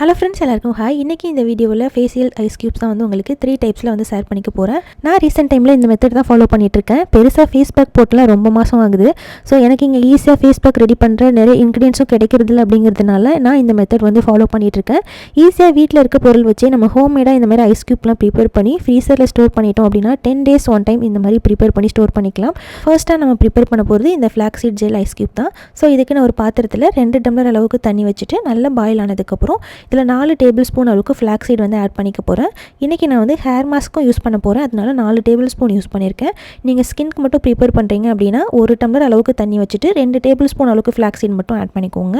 Hello friends, எல்லாருக்கும் hi. இன்றைக்கி இந்த வீடியோவில் ஃபேஷியல் ஐஸ் க்யூப்ஸ் தான் வந்து உங்களுக்கு 3 டைப்ஸில் வந்து ஷேர் பண்ணிக்க போகிறேன். நான் ரீசெண்ட் டைமில் இந்த மெத்தட் தான் ஃபாலோ பண்ணிகிட்ருக்கேன். பெருசாக ஃபேஸ் பேக் போட்டுலாம் ரொம்ப மாதம் ஆகுது. ஸோ எனக்கு இங்கே ஈஸியாக ஃபேஸ் பேக் ரெடி பண்ணுற நிறைய இன்க்ரீடியன்ஸும் கிடைக்கிறதில்ல அப்படிங்கிறதுனால நான் இந்த மெத்தட் வந்து ஃபாலோ பண்ணிகிட்ருக்கேன். ஈஸியாக வீட்டில் இருக்க பொருள் வச்சு நம்ம ஹோம்மேடாக இந்த மாதிரி ஐஸ் க்யூப்லாம் ப்ரிப்பேர் பண்ணி ஃப்ரீசரில் ஸ்டோர் பண்ணிட்டோம் அப்படின்னா 10 days ஒன் டைம் இந்த மாதிரி ப்ரிப்பேர் பண்ணி ஸ்டோர் பண்ணிக்கலாம். ஃபர்ஸ்ட்டாக நம்ம ப்ரிப்பேர் பண்ண போகிறது இந்த ஃப்ளாக்ஸீட் ஜெல் ஐஸ் க்யூப் தான். ஸோ இதுக்கு நான் ஒரு பாத்திரத்தில் 2 டம்ளர் அளவுக்கு தண்ணி வச்சுட்டு நல்லா பாயில் ஆனதுக்கப்புறம் இதில் 4 டேபிள் ஸ்பூன் அளவுக்கு ஃப்ளாக்ஸீட் வந்து ஆட் பண்ணிக்க போகிறேன். இன்றைக்கி நான் வந்து ஹேர் மாஸ்க்கும் யூஸ் பண்ண போகிறேன். அதனால 4 டேபிள் ஸ்பூன் யூஸ் பண்ணியிருக்கேன். நீங்கள் ஸ்கின்க்கு மட்டும் ப்ரிப்பேர் பண்ணுறீங்க அப்படின்னா 1 டம்ளர் அளவுக்கு தண்ணி வச்சுட்டு 2 டேபிள் ஸ்பூன் அளவுக்கு ஃப்ளாக்ஸீட் மட்டும் ஆட் பண்ணிக்கோங்க.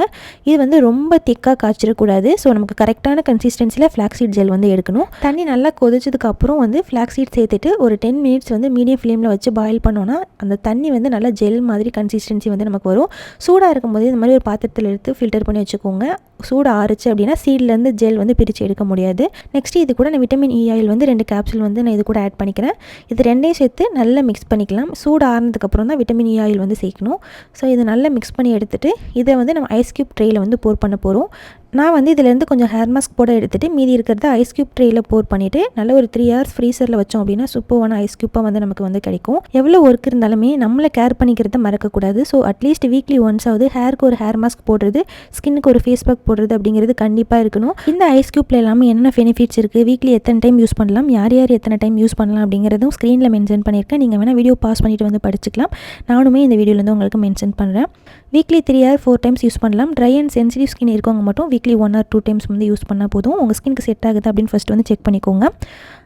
இது வந்து ரொம்ப திக்காக காய்ச்சிடக்கூடாது. ஸோ நமக்கு கரெக்டான கன்சிஸ்டன்சியில் ஃப்ளாக்ஸீட் ஜெல் வந்து எடுக்கணும். தண்ணி நல்லா கொதிச்சதுக்கப்புறம் வந்து ஃப்ளாக்ஸீட் சேர்த்துட்டு ஒரு 10 minutes வந்து மீடியம் ஃப்ளேமில் வச்சு பாயில் பண்ணோன்னா அந்த தண்ணி வந்து நல்லா ஜெல் மாதிரி கன்சிஸ்டன்சி வந்து நமக்கு வரும். சூடாக இருக்கும்போது இந்த மாதிரி ஒரு பாத்திரத்தில் எடுத்து ஃபில்டர் பண்ணி வச்சுக்கோங்க. சூடு ஆறுச்சு அப்படின்னா சீட்லேருந்து ஜெல் வந்து பிரித்து எடுக்க முடியாது. நெக்ஸ்ட் இது கூட நான் விட்டமின் இ ஆயில் வந்து 2 கேப்சூல் வந்து நான் இது கூட ஆட் பண்ணிக்கிறேன். இது ரெண்டையும் சேர்த்து நல்லா மிக்ஸ் பண்ணிக்கலாம். சூடு ஆறுனதுக்கப்புறம் தான் விட்டமின் இ ஆயில் வந்து சேர்க்கணும். ஸோ இதை நல்லா மிக்ஸ் பண்ணி எடுத்துகிட்டு இதை வந்து நம்ம ஐஸ் க்யூப் ட்ரேயில் வந்து போர் பண்ண போகிறோம். நான் வந்து இதிலேருந்து கொஞ்சம் ஹேர் மாஸ்க் போட எடுத்துகிட்டு மீதி இருக்கிறத ஐஸ் க்யூப் ட்ரேயில் போர் பண்ணிவிட்டு நல்லா ஒரு 3 hours ஃப்ரீசரில் வச்சோம் அப்படின்னா சூப்பரான ஐஸ் க்யூப்பாக வந்து நமக்கு வந்து கிடைக்கும். எவ்வளோ ஒர்க் இருந்தாலுமே நம்மளை கேர் பண்ணிக்கிறத மறக்கக்கூடாது. ஸோ அட்லீஸ்ட் வீக்லி ஒன்ஸ் ஆகுது ஹேருக்கு ஒரு ஹேர் மாஸ்க் போடுறது, ஸ்கின்னுக்கு ஒரு ஃபேஸ் பேக் போடுறது அப்படிங்கிறது கண்டிப்பாக இருக்கணும். இந்த ஐஸ் க்யூப்பில் எல்லாமே என்னென்ன பெனிஃபிட்ஸ் இருக்குது, வீக்லி எத்தனை டைம் யூஸ் பண்ணலாம், யார் யார் எத்தனை டைம் யூஸ் பண்ணலாம் அப்படிங்கிறதும் ஸ்க்ரீனில் மென்ஷன் பண்ணியிருக்கேன். நீங்கள் வேணால் வீடியோ பாஸ் பண்ணிவிட்டு வந்து படிச்சுக்கலாம். நானுமே இந்த வீடியோலேருந்து உங்களுக்கு மென்ஷன் பண்ணுறேன். வீக்லி 3 or 4 times யூஸ் பண்ணலாம். ட்ரை அண்ட் சென்சிட்டிவ் ஸ்கின் இருக்கவங்க மட்டும் வீக்லி 1 or 2 times வந்து யூஸ் பண்ணால் போதும். உங்கள் ஸ்கின்க்கு செட் ஆகுது அப்படின்னு ஃபஸ்ட்டு வந்து செக் பண்ணிக்கோங்க.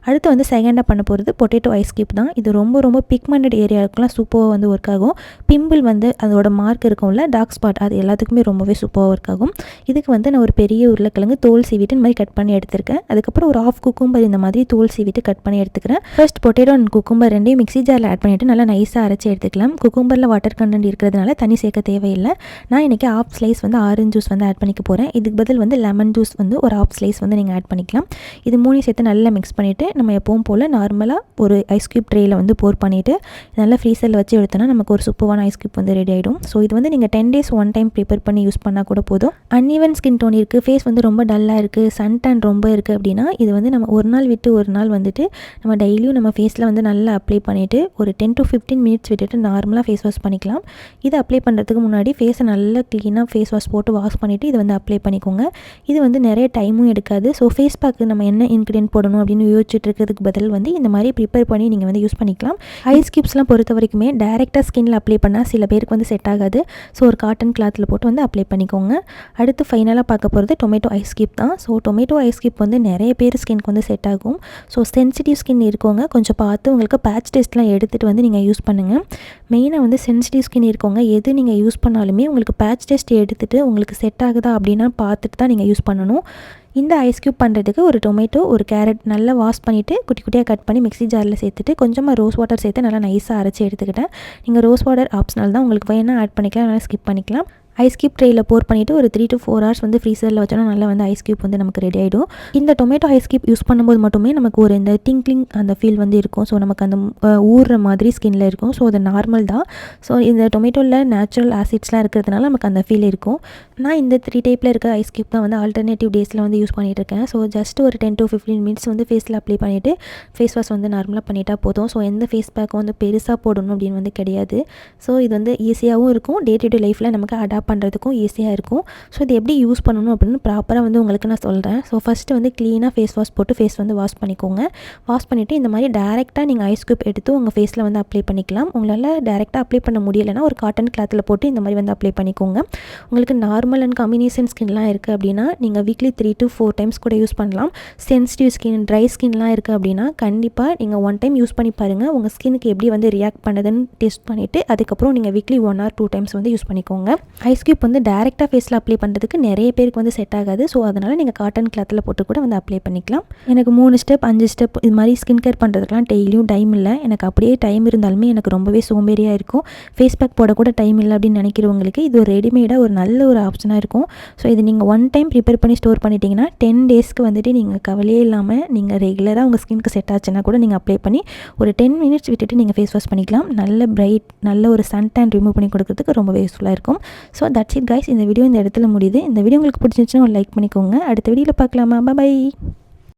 அடுத்து வந்து செகண்டாக பண்ண போகிறது பொட்டேட்டோ ஐஸ் க்யூப் தான். இது ரொம்ப ரொம்ப பிக்மெண்டட் ஏரியாவுக்குலாம் சூப்பராக வந்து ஒர்க் ஆகும். பிம்பிள் வந்து அதோட மார்க் இருக்கும்ல, டார்க் ஸ்பாட், அது எல்லாத்துக்குமே ரொம்பவே சூப்பராக ஒர்க் ஆகும். இதுக்கு வந்து நான் ஒரு பெரிய உருளைக்கிழங்கு தோல் சீவிட்டு இந்த மாதிரி கட் பண்ணி எடுத்துருக்கேன். அதுக்கப்புறம் ஒரு ஆஃப் குக்கும்பர் இந்த மாதிரி தோல் சீவிட்டு கட் பண்ணி எடுத்துக்கிறேன். ஃபர்ஸ்ட் பொட்டேட்டோ அண்ட் குக்கும்பர் ரெண்டையும் மிக்ஸி ஜாரில் ஆட் பண்ணிவிட்டு நல்லா நைஸாக அரைச்சி எடுத்துக்கலாம். குக்கும்பரில் வாட்டர் கண்டென்ட் இருக்கிறதுனால தண்ணி சேர்க்க தேவையில்லை. நான் இன்றைக்கி ஆஃப் ஸ்லைஸ் வந்து ஆரஞ்சு ஜூஸ் வந்து ஆட் பண்ணிக்க போகிறேன். இதுக்கு பதில் வந்து லெமன் ஜூஸ் வந்து ஒரு ஆஃப் ஸ்லைஸ் வந்து நீங்கள் ஆட் பண்ணிக்கலாம். இது மூணையும் சேர்த்து நல்லா மிக்ஸ் பண்ணிவிட்டு நம்ம எப்பவும் போல் நார்மலாக ஒரு ஐஸ் க்யூப் ட்ரேயில் வந்து போர் பண்ணிவிட்டு நல்லா ஃப்ரீசரில் வச்சு எடுத்தோன்னா நமக்கு ஒரு சூப்பரான ஐஸ் க்யூப் வந்து ரெடி ஆகிடும். ஸோ இது வந்து நீங்கள் 10 days ஒன் டைம் ப்ரிப்பேர் பண்ணி யூஸ் பண்ணால் கூட போதும். அன்இவன் ஸ்கின் டோன் இருக்குது, ஃபேஸ் வந்து ரொம்ப டல்லாக இருக்குது, சன் டேன் ரொம்ப இருக்குது அப்படின்னா இது வந்து நம்ம ஒரு நாள் விட்டு ஒரு நாள் வந்துட்டு நம்ம டெய்லியும் நம்ம ஃபேஸில் வந்து நல்லா அப்ளை பண்ணிவிட்டு ஒரு 10 to 15 minutes விட்டுட்டு நார்மலாக ஃபேஸ் வாஷ் பண்ணிக்கலாம். இதை அப்ளை பண்ணுறதுக்கு முன்னாடி ஃபேஸை நல்லா க்ளீனாக ஃபேஸ் வாஷ் போட்டு வாஷ் பண்ணிவிட்டு இதை வந்து அப்ளை பண்ணிக்கோங்க. இது வந்து நிறைய டைமும் எடுக்காது. ஸோ ஃபேஸ் பேக்கு நம்ம என்ன இன்க்ரீடியன்ட் போடணும் அப்படின்னு யோசிச்சுட்டு இருக்கிறதுக்கு பதில் வந்து இந்த மாதிரி ப்ரிப்பேர் பண்ணி நீங்கள் வந்து யூஸ் பண்ணிக்கலாம். ஐஸ் க்யூப்ஸ்லாம் பொறுத்த வரைக்குமே டேரெக்டாக ஸ்கின்னில் அப்ளை பண்ணால் சில பேருக்கு வந்து செட் ஆகாது. ஸோ ஒரு காட்டன் கிளாத்தில் போட்டு வந்து அப்ளை பண்ணிக்கோங்க. அடுத்து ஃபைனலாக பார்க்க போகிறது டொமேட்டோ ஐஸ் க்யூப் தான். ஸோ டொமேட்டோ ஐஸ் க்யூப் வந்து நிறைய பேர் ஸ்கின்க்கு வந்து செட் ஆகும். ஸோ சென்சிட்டிவ் ஸ்கின் இருக்கவங்க கொஞ்சம் பார்த்து உங்களுக்கு பேட்ச் டெஸ்ட்லாம் எடுத்துகிட்டு வந்து நீங்கள் யூஸ் பண்ணுங்கள். மெயினாக வந்து சென்சிட்டிவ் ஸ்கின் இருக்கவங்க எது நீங்கள் யூஸ் பண்ணாலுமே உங்களுக்கு பேட்ச் டெஸ்ட் எடுத்துகிட்டு உங்களுக்கு செட் ஆகுதா அப்படின்னா பார்த்துட்டு தான் நீங்கள் யூஸ் பண்ணணும். இந்த ஐஸ் க்யூப் பண்ணுறதுக்கு ஒரு டொமேட்டோ, ஒரு கேரட் நல்லா வாஷ் பண்ணிவிட்டு குட்டி குட்டியாக கட் பண்ணி மிக்ஸி ஜாரில் சேர்த்துட்டு கொஞ்சமாக ரோஸ் வாட்டர் சேர்த்து நல்லா நைஸாக அரைச்சி எடுத்துக்கிட்டேன். நீங்கள் ரோஸ் வாட்டர் ஆப்ஷனல் தான், உங்களுக்கு வேணால் ஆட் பண்ணிக்கலாம், நல்லா ஸ்கிப் பண்ணிக்கலாம். ஐஸ் க்யூப் ட்ரேயில் போர் பண்ணிவிட்டு ஒரு 3 to 4 hours வந்து ஃப்ரீசரில் வச்சோன்னா நல்லா வந்து ஐஸ் க்யூப் வந்து நமக்கு ரெடி ஆகிடும். இந்த டொமேட்டோ ஐஸ் க்யூப் யூஸ் பண்ணும்போது மட்டுமே நமக்கு ஒரு இந்த டிங்க்லிங் அந்த ஃபீல் வந்து இருக்கும். ஸோ நமக்கு அந்த ஊறுற மாதிரி ஸ்கின்னில் இருக்கும். ஸோ அது நார்மல் தான். ஸோ இந்த டொமேட்டோவில் நேச்சுரல் ஆசிட்ஸ்லாம் இருக்கிறதுனால நமக்கு அந்த ஃபீல் இருக்கும். நான் இந்த 3 டைப்பில் இருக்க ஐஸ் க்யூப் தான் வந்து ஆல்டர்னேட்டிவ் டேஸில் வந்து யூஸ் பண்ணிகிட்டு இருக்கேன். ஸோ ஜஸ்ட் ஒரு 10 to 15 minutes வந்து ஃபேஸில் அப்ளை பண்ணிவிட்டு ஃபேஸ் வாஷ் வந்து நார்மலாக பண்ணிட்டா போதும். ஸோ எந்த ஃபேஸ் பேக்கும் வந்து பெருசாக போடணும் அப்படின்னு வந்து கிடையாது. ஸோ இது வந்து ஈஸியாகவும் இருக்கும், டே டு டே லைஃப்பில் நமக்கு அடாப்ட் பண்ணுறதுக்கும் ஈஸியாக இருக்கும். ஸோ இது எப்படி யூஸ் பண்ணணும் அப்படின்னு ப்ராப்பராக வந்து உங்களுக்கு நான் சொல்கிறேன். ஸோ ஃபஸ்ட்டு வந்து க்ளீனாக ஃபேஸ் வாஷ் போட்டு ஃபேஸ் வந்து வாஷ் பண்ணிக்கோங்க. வாஷ் பண்ணிவிட்டு இந்த மாதிரி டேரெக்டாக நீங்கள் ஐஸ் க்யூப் எடுத்து உங்கள் ஃபேஸில் வந்து அப்ளை பண்ணிக்கலாம். உங்களால் டேரெக்டாக அப்ளை பண்ண முடியலைன்னா ஒரு காட்டன் கிளாத்தில் போட்டு இந்த மாதிரி வந்து அப்ளை பண்ணிக்கோங்க. உங்களுக்கு நார்மல் அண்ட் காம்பினேஷன் ஸ்கின்லாம் இருக்குது அப்படின்னா நீங்கள் வீக்லி 3 to 4 times கூட யூஸ் பண்ணலாம். சென்சிட்டிவ் ஸ்கின், ட்ரை ஸ்கின்லாம் இருக்குது அப்படின்னா கண்டிப்பாக நீங்கள் ஒன் டைம் யூஸ் பண்ணி பாருங்கள். உங்கள் ஸ்கின்னுக்கு எப்படி வந்து ரியாக்ட் பண்ணுதுன்னு டெஸ்ட் பண்ணிவிட்டு அதுக்கப்புறம் நீங்கள் வீக்லி 1 or 2 times வந்து யூஸ் பண்ணிக்கோங்க. ஐஸ் க்யூப் வந்து டேரெக்டாக ஃபேஸில் அப்ளை பண்ணுறதுக்கு நிறைய பேருக்கு வந்து செட் ஆகாது. ஸோ அதனால் நீங்கள் காட்டன் கிளாத்தில் போட்டு கூட வந்து அப்ளை பண்ணிக்கலாம். எனக்கு 3 ஸ்டெப் 5 ஸ்டெப் இது மாதிரி ஸ்கின் கேர் பண்ணுறதுக்குலாம் டெய்லியும் டைம் இல்லை. எனக்கு அப்படியே டைம் இருந்தாலுமே எனக்கு ரொம்பவே சோம்பேறியாக இருக்கும். ஃபேஸ் பேக் போடக்கூட டைம் இல்லை அப்படின்னு நினைக்கிறவங்களுக்கு இது ஒரு ரெடிமேடாக ஒரு நல்ல ஒரு ஆப்ஷனாக இருக்கும். ஸோ இது நீங்கள் ஒன் டைம் ப்ரிப்பேர் பண்ணி ஸ்டோர் பண்ணிட்டீங்கன்னா 10 daysக்கு வந்துட்டு நீங்கள் கவலையே இல்லாமல் நீங்கள் ரெகுலராக உங்கள் ஸ்கின்க்கு செட் ஆச்சுன்னா கூட நீங்கள் அப்ளை பண்ணி ஒரு 10 minutes விட்டுட்டு நீங்கள் ஃபேஸ் வாஷ் பண்ணிக்கலாம். நல்ல பிரைட், நல்ல ஒரு சன் டேன் ரிமூவ் பண்ணி கொடுக்கறதுக்கு ரொம்பவே யூஸ்ஃபுல்லாக இருக்கும். So that's it guys. இந்த வீடியோ இந்த இடத்துல முடியுது. இந்த வீடியோ உங்களுக்கு பிடிச்சிருந்துச்சுன்னா ஒரு லைக் பண்ணிக்கோங்க. அடுத்த வீடியோவில் பார்க்கலாமா? பை.